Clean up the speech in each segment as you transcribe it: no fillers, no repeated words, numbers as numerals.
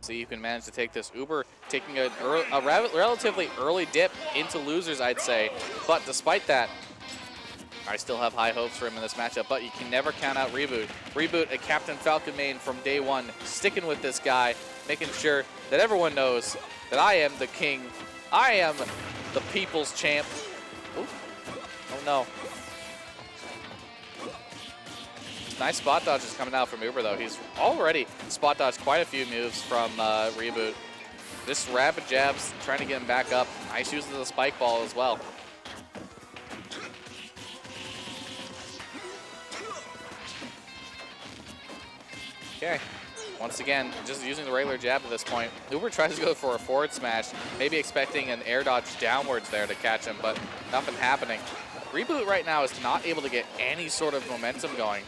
See, you can manage to take this. Über taking a relatively early dip into losers, I'd say. But despite that, I still have high hopes for him in this matchup, but you can never count out ReBoot. ReBoot, a Captain Falcon main from day one, sticking with this guy, making sure that everyone knows that I am the king. I am the people's champ. Ooh. Oh no. Nice spot dodges coming out from Über, though. He's already spot dodged quite a few moves from ReBoot. This rapid jabs, trying to get him back up. Nice use of the spike ball as well. Okay. Once again, just using the regular jab at this point. Über tries to go for a forward smash, maybe expecting an air dodge downwards there to catch him, but nothing happening. ReBoot right now is not able to get any sort of momentum going.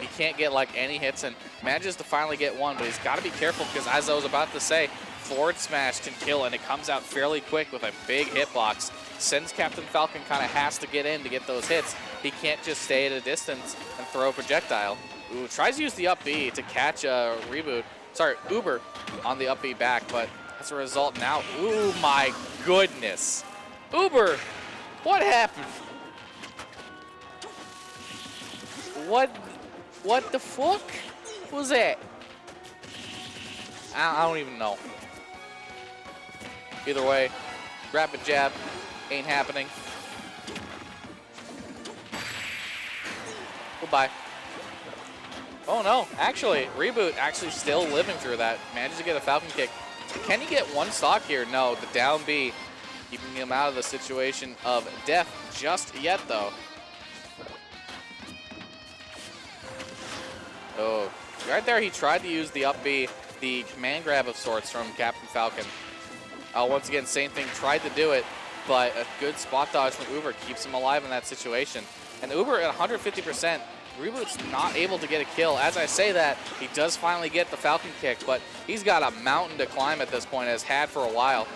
He can't get like any hits and manages to finally get one, but he's got to be careful because, as I was about to say, forward smash can kill, and it comes out fairly quick with a big hitbox. Since Captain Falcon kind of has to get in to get those hits, he can't just stay at a distance and throw a projectile. Ooh, tries to use the up B to catch ReBoot. Sorry, Über on the up B back, but as a result now, ooh my goodness. Über, what happened? What the fuck was that? I don't even know. Either way, rapid jab ain't happening. Goodbye. Oh no, actually, ReBoot actually still living through that. Managed to get a Falcon kick. Can he get one stock here? No, the down B keeping him out of the situation of death just yet, though. Oh, right there he tried to use the up B, the command grab of sorts from Captain Falcon. Once again, same thing, tried to do it, but a good spot dodge from Über keeps him alive in that situation. And Über at 150%, ReBoot's not able to get a kill. As I say that, he does finally get the Falcon kick, but he's got a mountain to climb at this point, has had for a while.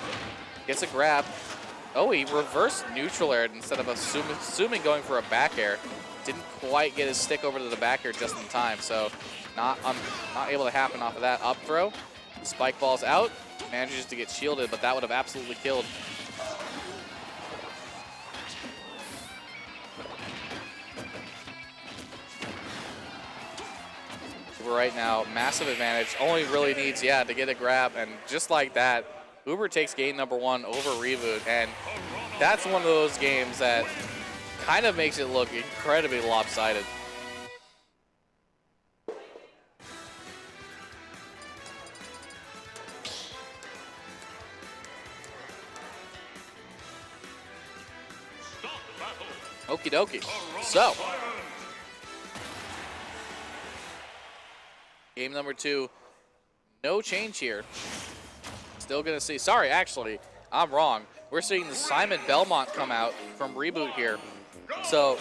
Gets a grab. Oh, he reversed neutral aired instead of assuming going for a back air. Didn't quite get his stick over to the back air just in time, so not able to happen off of that up throw. Spike ball's out, manages to get shielded, but that would have absolutely killed. Right now, massive advantage. Only really needs, yeah, to get a grab, and just like that, Über takes game number 1 over ReBoot, and that's one of those games that kind of makes it look incredibly lopsided. Okie dokie. So, game number 2, no change here. Still gonna see, sorry, actually, I'm wrong. We're seeing the Simon Belmont come out from ReBoot here. So,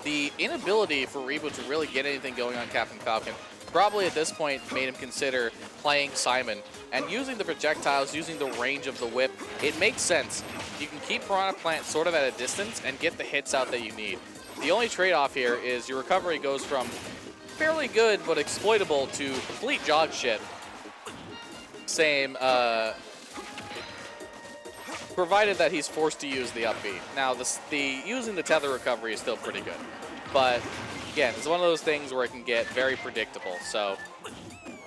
the inability for ReBoot to really get anything going on Captain Falcon probably at this point made him consider playing Simon. And using the projectiles, using the range of the whip, it makes sense. You can keep Piranha Plant sort of at a distance and get the hits out that you need. The only trade-off here is your recovery goes from fairly good but exploitable to complete jog shit. Same, provided that he's forced to use the up B. Now, using the tether recovery is still pretty good. But, again, it's one of those things where it can get very predictable. So,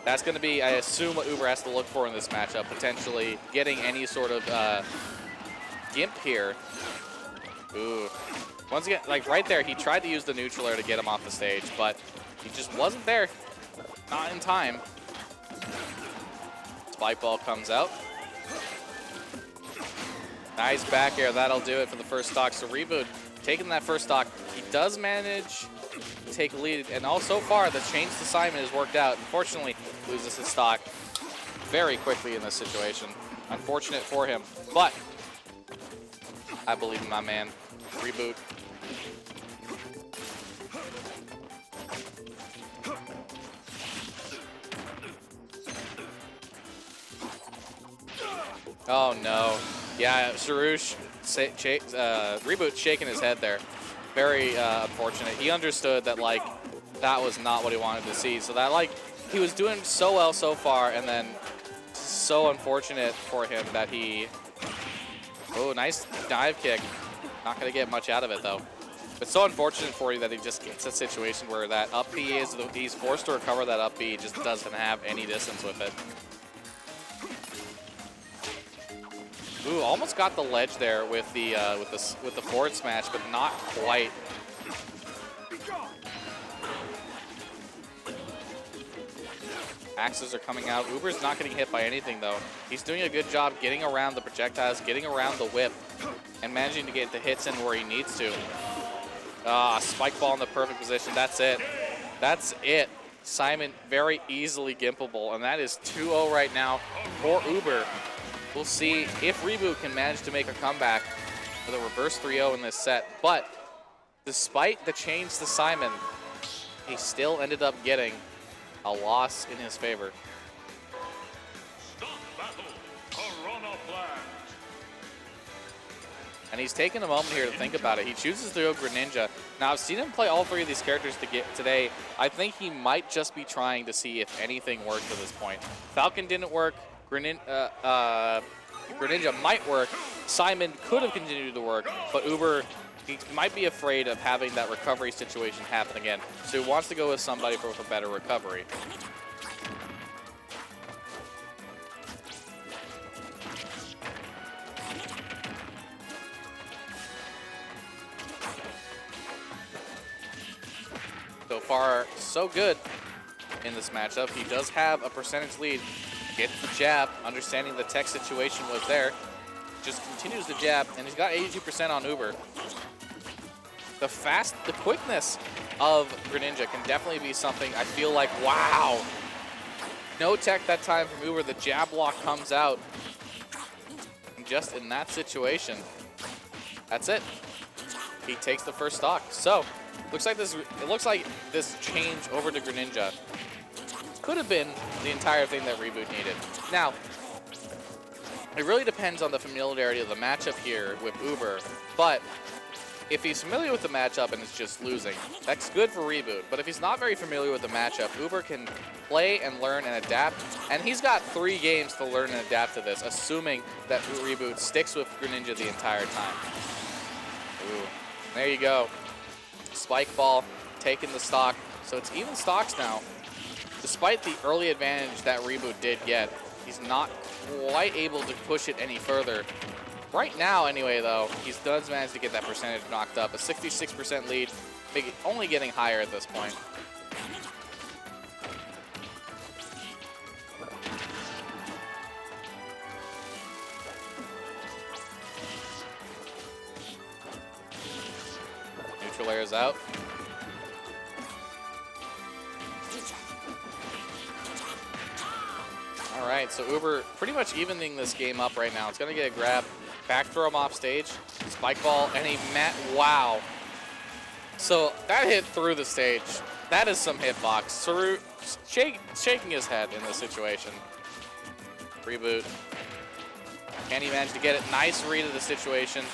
that's going to be, I assume, what Über has to look for in this matchup, potentially getting any sort of gimp here. Ooh. Once again, like right there, he tried to use the neutral air to get him off the stage, but he just wasn't there. Not in time. Spike ball comes out. Nice back air. That'll do it for the first stock. So ReBoot taking that first stock. He does manage to take a lead. And all so far, the change to Simon has worked out. Unfortunately, loses his stock very quickly in this situation. Unfortunate for him. But I believe in my man. ReBoot. Oh no. Yeah, Sarouche, ReBoot shaking his head there. Very unfortunate. He understood that, like, that was not what he wanted to see. So that, like, he was doing so well so far, and then so unfortunate for him that he, oh, nice dive kick. Not going to get much out of it, though. It's so unfortunate for you that he just gets a situation where that up B is, he's forced to recover that up B, just doesn't have any distance with it. Ooh, almost got the ledge there with the forward smash, but not quite. Axes are coming out. Uber's not getting hit by anything, though. He's doing a good job getting around the projectiles, getting around the whip, and managing to get the hits in where he needs to. Spike ball in the perfect position. That's it. That's it. Simon very easily gimpable, and that is 2-0 right now for Uber. We'll see if ReBoot can manage to make a comeback with a reverse 3-0 in this set. But despite the change to Simon, he still ended up getting a loss in his favor. And he's taken a moment here to think about it. He chooses to go Greninja. Now, I've seen him play all three of these characters today. I think he might just be trying to see if anything worked at this point. Falcon didn't work. Greninja might work. Simon could have continued to work, but Uber, he might be afraid of having that recovery situation happen again. So he wants to go with somebody for a better recovery. So far, so good in this matchup. He does have a percentage lead. Gets the jab, understanding the tech situation was there. Just continues the jab, and he's got 82% on Uber. The quickness of Greninja can definitely be something I feel like, wow. No tech that time from Uber. The jab block comes out. And just in that situation, that's it. He takes the first stock. So, it looks like this change over to Greninja could have been the entire thing that ReBoot needed. Now, it really depends on the familiarity of the matchup here with Uber, but if he's familiar with the matchup and is just losing, that's good for ReBoot. But if he's not very familiar with the matchup, Uber can play and learn and adapt, and he's got 3 games to learn and adapt to this, assuming that ReBoot sticks with Greninja the entire time. Ooh, there you go. Spike ball, taking the stock. So it's even stocks now. Despite the early advantage that ReBoot did get, he's not quite able to push it any further. Right now, anyway, though, he does manage to get that percentage knocked up. A 66% lead, only getting higher at this point. Neutral air is out. All right, so Uber pretty much evening this game up right now. It's going to get a grab, back throw him off stage, spike ball, and he met. Wow. So that hit through the stage. That is some hitbox. Saru shaking his head in this situation. ReBoot. Can he manage to get it? Nice read of the situation.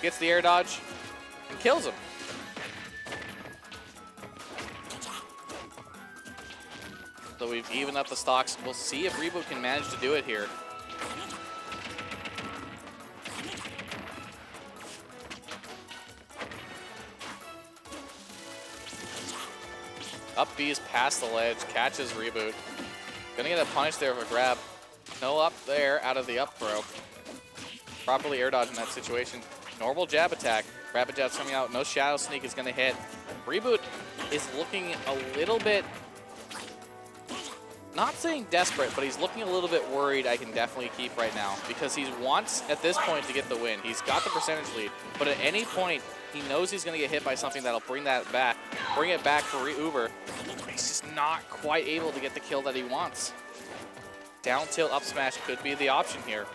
Gets the air dodge and kills him. So we've evened up the stocks. We'll see if ReBoot can manage to do it here. Up B is past the ledge, catches ReBoot. Gonna get a punish there with a grab. No up there out of the up throw. Properly air dodge in that situation. Normal jab attack. Rapid jab's coming out. No shadow sneak is gonna hit. ReBoot is looking a little bit, not saying desperate, but he's looking a little bit worried. I can definitely keep right now because he wants at this point to get the win. He's got the percentage lead, but at any point he knows he's going to get hit by something that'll bring it back for Uber. He's just not quite able to get the kill that he wants. Down tilt up smash could be the option here.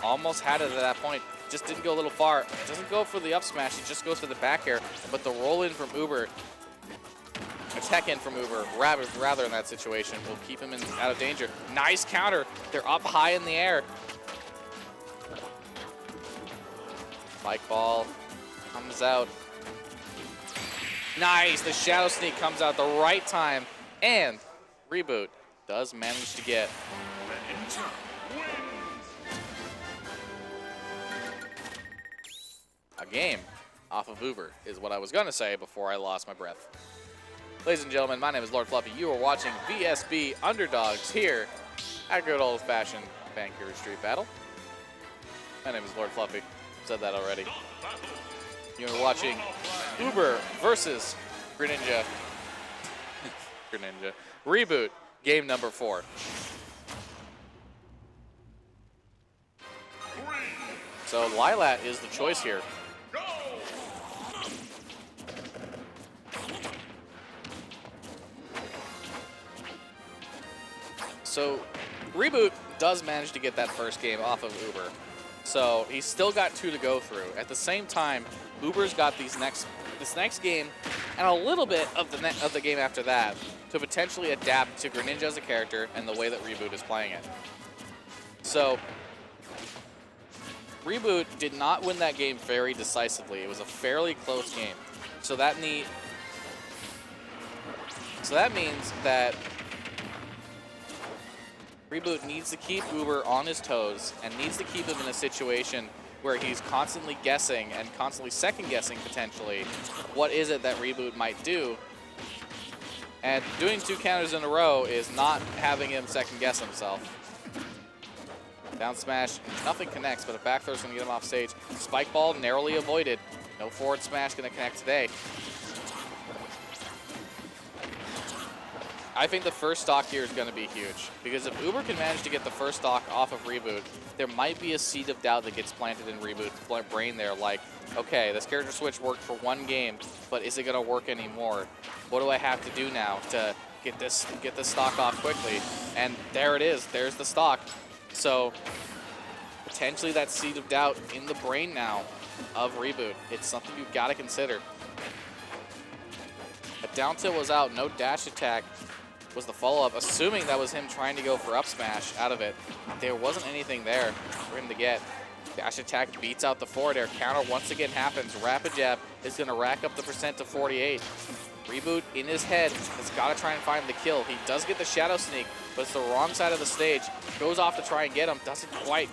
Almost had it at that point. Just didn't go a little far. Doesn't go for the up smash. He just goes for the back air. But the roll in from Uber, a tech in from Uber, rather in that situation, will keep him out of danger. Nice counter. They're up high in the air. Spike ball comes out. Nice. The shadow sneak comes out at the right time. And ReBoot does manage to get a game off of Über, is what I was going to say before I lost my breath. Ladies and gentlemen, my name is Lord Fluffy. You are watching VSB Underdogs here at good old-fashioned Vancouver Street Battle. My name is Lord Fluffy. Said that already. You are watching Über versus Greninja. Greninja. ReBoot, game number 4. So Lilat is the choice here. So ReBoot does manage to get that first game off of Über. So he's still got 2 to go through. At the same time, Uber's got this next game and a little bit of the game after that to potentially adapt to Greninja as a character and the way that ReBoot is playing it. So ReBoot did not win that game very decisively. It was a fairly close game. So that means that ReBoot needs to keep Über on his toes and needs to keep him in a situation where he's constantly guessing and constantly second-guessing, potentially, what is it that ReBoot might do. And doing 2 counters in a row is not having him second-guess himself. Down smash, nothing connects, but a back throw's going to get him off stage. Spike ball narrowly avoided. No forward smash going to connect today. I think the first stock here is going to be huge, because if Über can manage to get the first stock off of ReBoot, there might be a seed of doubt that gets planted in ReBoot's brain there, like, okay, this character switch worked for 1 game, but is it going to work anymore? What do I have to do now to get this stock off quickly? And there it is. There's the stock. So potentially that seed of doubt in the brain now of ReBoot. It's something you've got to consider. A down tilt was out, no dash attack was the follow-up, assuming that was him trying to go for up smash out of it. There wasn't anything there for him to get. Dash attack beats out the forward air. Counter once again happens. Rapid jab is going to rack up the percent to 48. ReBoot in his head has got to try and find the kill. He does get the shadow sneak, but it's the wrong side of the stage. Goes off to try and get him. Doesn't quite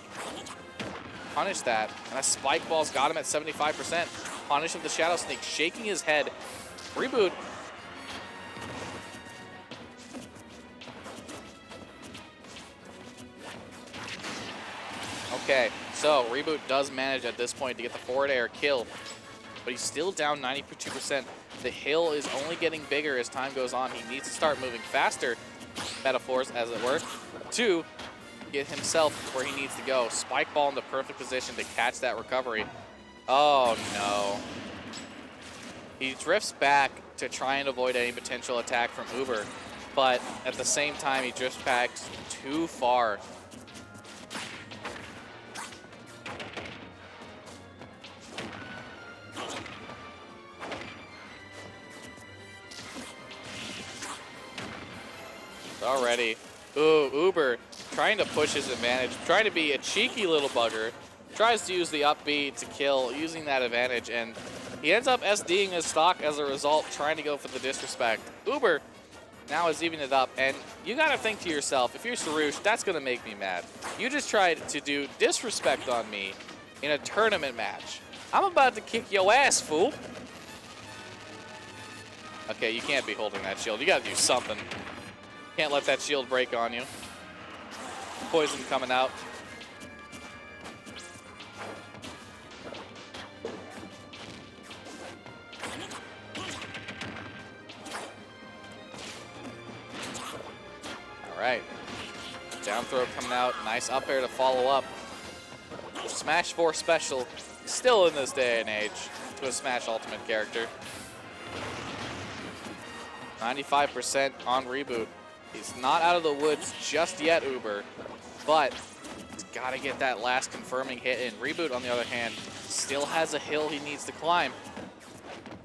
punish that. And a spike ball's got him at 75%. Punish with the shadow sneak, shaking his head. ReBoot. Okay, so ReBoot does manage at this point to get the forward air kill, but he's still down 92%. The hill is only getting bigger as time goes on. He needs to start moving faster, metaphors as it were, to get himself where he needs to go. Spike ball in the perfect position to catch that recovery. Oh no. He drifts back to try and avoid any potential attack from Über, but at the same time he drifts back too far. Already. Ooh, Über trying to push his advantage, trying to be a cheeky little bugger, tries to use the up B to kill, using that advantage, and he ends up SDing his stock as a result, trying to go for the disrespect. Über now is evening it up, and you gotta think to yourself, if you're Sarouche, that's gonna make me mad. You just tried to do disrespect on me in a tournament match. I'm about to kick your ass, fool. Okay, you can't be holding that shield. You gotta do something. Can't let that shield break on you. Poison coming out. All right. Down throw coming out. Nice up air to follow up. Smash 4 special. Still in this day and age to a Smash Ultimate character. 95% on ReBoot. He's not out of the woods just yet, Über, but he's got to get that last confirming hit in. ReBoot, on the other hand, still has a hill he needs to climb.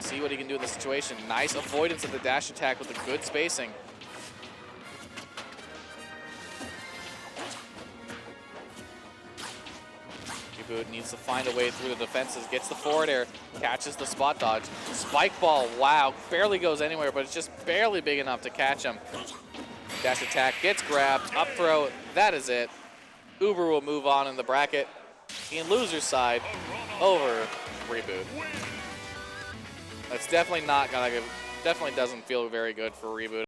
See what he can do in the situation. Nice avoidance of the dash attack with a good spacing. ReBoot needs to find a way through the defenses, gets the forward air, catches the spot dodge. Spike ball, wow, barely goes anywhere, but it's just barely big enough to catch him. Dash attack gets grabbed. Up throw. That is it. Uber will move on in the bracket. In loser's side over ReBoot. That's definitely not gonna. Definitely doesn't feel very good for ReBoot.